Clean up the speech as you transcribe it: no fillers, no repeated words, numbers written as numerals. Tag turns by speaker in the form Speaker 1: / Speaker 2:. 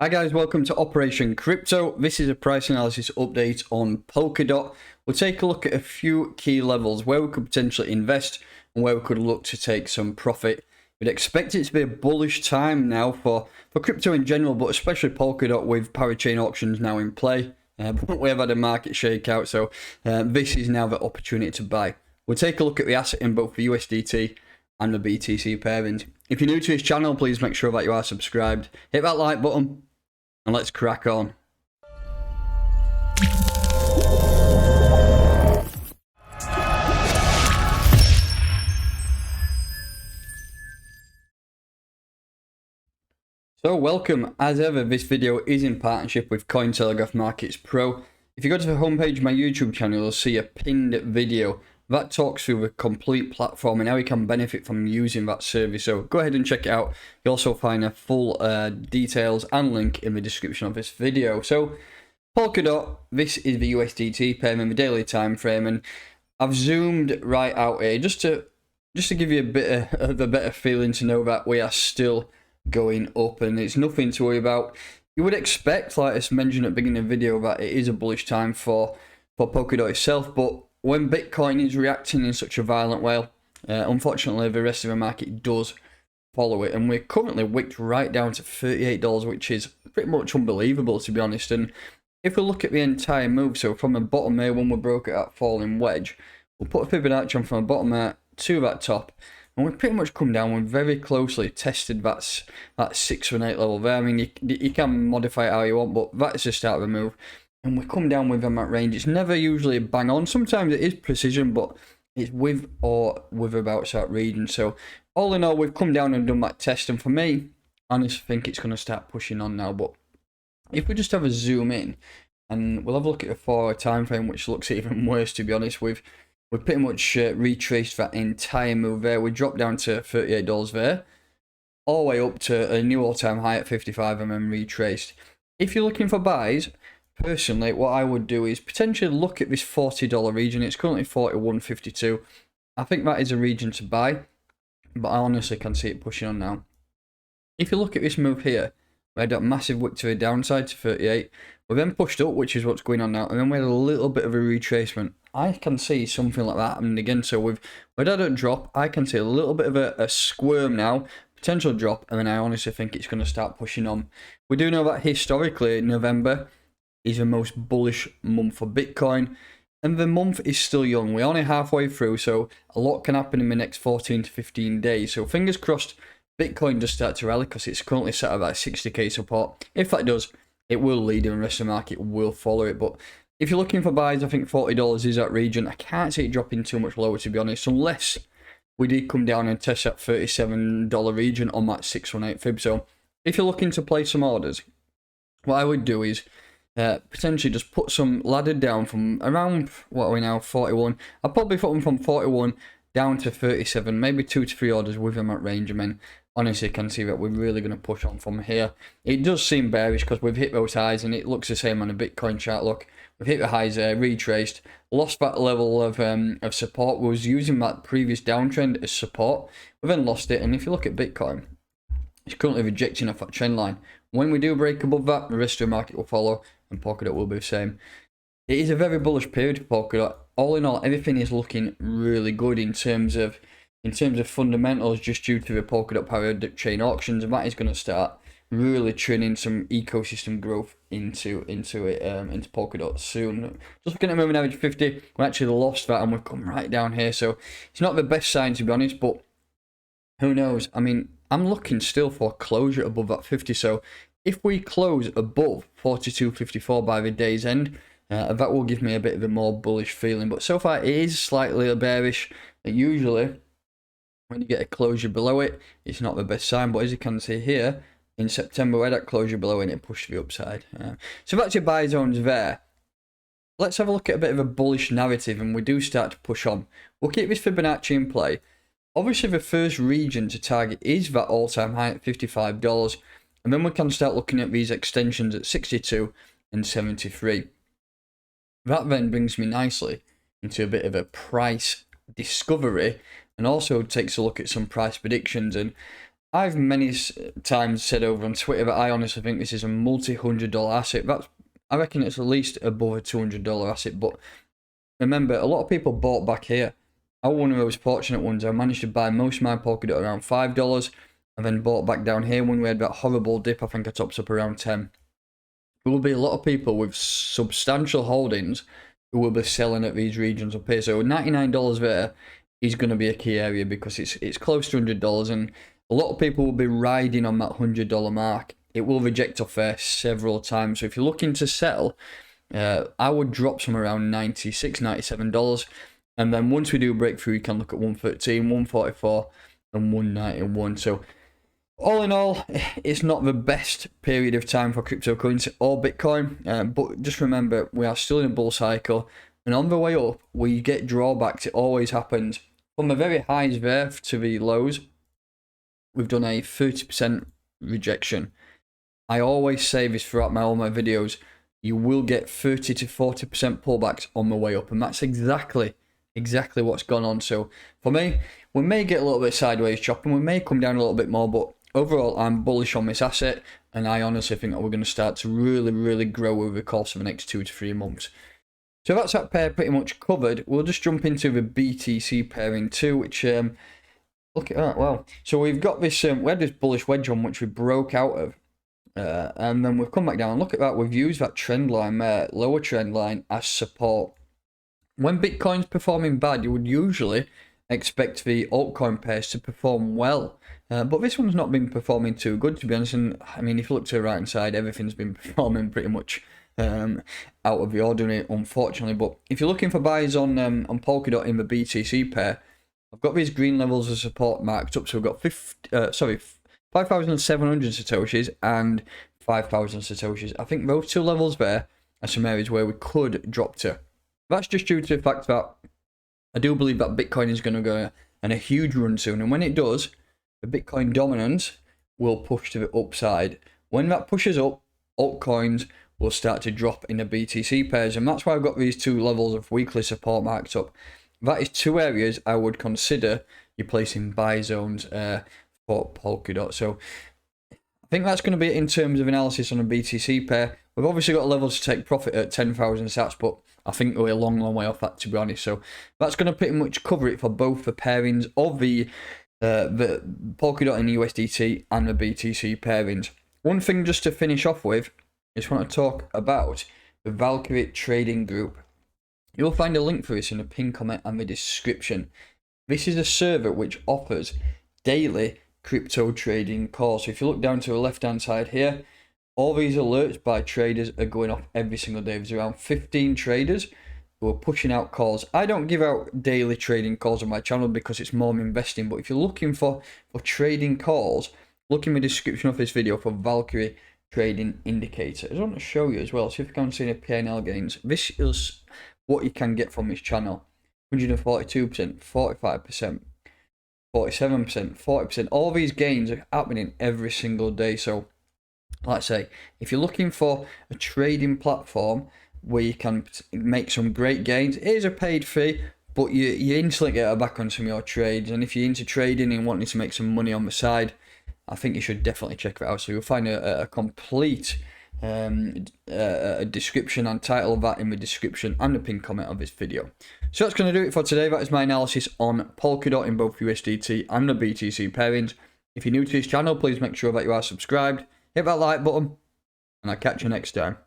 Speaker 1: Hi guys, welcome to Operation Crypto. This is a price analysis update on Polkadot. We'll take a look at a few key levels where we could potentially invest and where we could look to take some profit. We'd expect it to be a bullish time now for crypto in general, but especially Polkadot with parachain auctions now in play. But we have had a market shakeout, so this is now the opportunity to buy. We'll take a look at the asset in both the USDT and the BTC pairings. If you're new to this channel, please make sure that you are subscribed. Hit that like button and let's crack on. So welcome, as ever, this video is in partnership with Cointelegraph Markets Pro. If you go to the homepage of my YouTube channel, you'll see a pinned video that talks through the complete platform and how you can benefit from using that service. So go ahead and check it out. You'll also find a full details and link in the description of this video. So Polkadot, this is the USDT pair in the daily time frame, and I've zoomed right out here just to give you a bit of a better feeling to know that we are still going up and it's nothing to worry about. You would expect, like I mentioned at the beginning of the video, that it is a bullish time for Polkadot itself, but when Bitcoin is reacting in such a violent way, unfortunately the rest of the market does follow it, and we're currently wicked right down to $38, which is pretty much unbelievable, to be honest. And if we look at the entire move, so from the bottom here when we broke it at falling wedge, we'll put a Fibonacci on from the bottom there to that top, and we've pretty much come down. We've very closely tested that 618 level there. I mean, you can modify it how you want, but that's the start of the move. And we come down within that range. It's never usually bang on. Sometimes it is precision, but it's with or withabouts that region. So all in all, we've come down and done that test. And for me, I honestly think it's going to start pushing on now. But if we just have a zoom in, and we'll have a look at the 4 hour time frame, which looks even worse, to be honest. We've pretty much retraced that entire move there. We dropped down to $38 there, all the way up to a new all-time high at 55, and then retraced. If you're looking for buys, personally, what I would do is potentially look at this $40 region. It's currently $41.52. I think that is a region to buy, but I honestly can see it pushing on now. If you look at this move here, we had that massive wick to the downside to 38. We then pushed up, which is what's going on now, and then we had a little bit of a retracement. I can see something like that happening again. So we've had a drop. I can see a little bit of a squirm now, potential drop, and then I honestly think it's going to start pushing on. We do know that historically November is the most bullish month for Bitcoin, and the month is still young. We're only halfway through, so a lot can happen in the next 14 to 15 days. So fingers crossed Bitcoin does start to rally, because it's currently set at about 60k support. If that does, it will lead and the rest of the market will follow it. But if you're looking for buys, I think $40 is that region. I can't see it dropping too much lower, to be honest, unless we did come down and test that $37 region on that 618 fib. So if you're looking to place some orders, what I would do is potentially just put some ladder down from around, what are we now, 41. I'll probably put them from 41 down to 37, maybe 2 to 3 orders within that range. I mean, honestly, I can see that we're really going to push on from here. It does seem bearish because we've hit those highs, and it looks the same on a Bitcoin chart. Look, we've hit the highs there, retraced, lost that level of support. We was using that previous downtrend as support. We then lost it, and if you look at Bitcoin, it's currently rejecting off that trend line. When we do break above that, the rest of the market will follow, and Polkadot will be the same. It is a very bullish period for Polkadot. All in all, everything is looking really good in terms of fundamentals, just due to the Polkadot parachain auctions, and that is going to start really trimming some ecosystem growth into Polkadot soon. Just looking at moving average 50, we actually lost that and we've come right down here. So it's not the best sign, to be honest, but who knows? I mean, I'm looking still for closure above that 50. So if we close above 42.54 by the day's end, that will give me a bit of a more bullish feeling. But so far it is slightly bearish. Usually when you get a closure below it, it's not the best sign. But as you can see here, in September we had that closure below and it pushed the upside. So that's your buy zones there. Let's have a look at a bit of a bullish narrative, and we do start to push on. We'll keep this Fibonacci in play. Obviously the first region to target is that all-time high at $55, and then we can start looking at these extensions at 62 and 73. That then brings me nicely into a bit of a price discovery, and also takes a look at some price predictions. And I've many times said over on Twitter that I honestly think this is a multi-$100 asset. I reckon it's at least above a $200 asset. But remember, a lot of people bought back here. I was one of those fortunate ones. I managed to buy most of my Polkadot around $5, and then bought back down here when we had that horrible dip. I think I topped up around 10. There will be a lot of people with substantial holdings who will be selling at these regions up here. So $99 there is going to be a key area because it's close to $100, and a lot of people will be riding on that $100 mark. It will reject off there several times. So if you're looking to sell, I would drop some around $96, $97. And then once we do a breakthrough, you can look at 113, 144, and 191. So all in all, it's not the best period of time for cryptocurrency or Bitcoin. But just remember, we are still in a bull cycle. And on the way up, we get drawbacks. It always happens. From the very highs there to the lows, we've done a 30% rejection. I always say this throughout all my videos. You will get 30 to 40% pullbacks on the way up. And that's exactly what's gone on. So for me, we may get a little bit sideways chopping. We may come down a little bit more. But overall, I'm bullish on this asset. And I honestly think that we're going to start to really grow over the course of the next 2 to 3 months. So that's that pair pretty much covered. We'll just jump into the BTC pairing too, which, look at that, wow. So we've got this, we had this bullish wedge on which we broke out of. And then we've come back down. Look at that, we've used that trend line there, lower trend line, as support. When Bitcoin's performing bad, you would usually expect the altcoin pairs to perform well. But this one's not been performing too good, to be honest. And I mean, if you look to the right hand side, everything's been performing pretty much out of the ordinary, unfortunately. But if you're looking for buys on Polkadot in the BTC pair, I've got these green levels of support marked up. So we've got 5,700 satoshis and 5,000 satoshis. I think those two levels there are some areas where we could drop to. That's just due to the fact that I do believe that Bitcoin is going to go on a huge run soon, and when it does, the Bitcoin dominance will push to the upside. When that pushes up, altcoins will start to drop in the BTC pairs, and that's why I've got these two levels of weekly support marked up. That is two areas I would consider you placing buy zones for Polkadot. So I think that's going to be it in terms of analysis on a BTC pair. We've obviously got levels to take profit at 10,000 sats, but I think we're a long way off that, to be honest. So that's going to pretty much cover it for both the pairings of the Polkadot and USDT and the BTC pairings. One thing just to finish off with, I just want to talk about the Valkyrie trading group. You'll find a link for this in the pinned comment and the description. This is a server which offers daily crypto trading calls. So if you look down to the left hand side here, all these alerts by traders are going off every single day. There's around 15 traders who are pushing out calls. I don't give out daily trading calls on my channel because it's more investing. But if you're looking for trading calls, look in the description of this video for Valkyrie trading indicator. I just want to show you as well. See if you can see any P&L gains. This is what you can get from this channel. 142%, 45%, 47%, 40%. All these gains are happening every single day. So like I say, if you're looking for a trading platform where you can make some great gains, it is a paid fee, but you instantly get back on some of your trades. And if you're into trading and wanting to make some money on the side, I think you should definitely check it out. So you'll find a complete description and title of that in the description and the pinned comment of this video. So that's going to do it for today. That is my analysis on Polkadot in both USDT and the BTC pairings. If you're new to this channel, please make sure that you are subscribed. Hit that like button, and I'll catch you next time.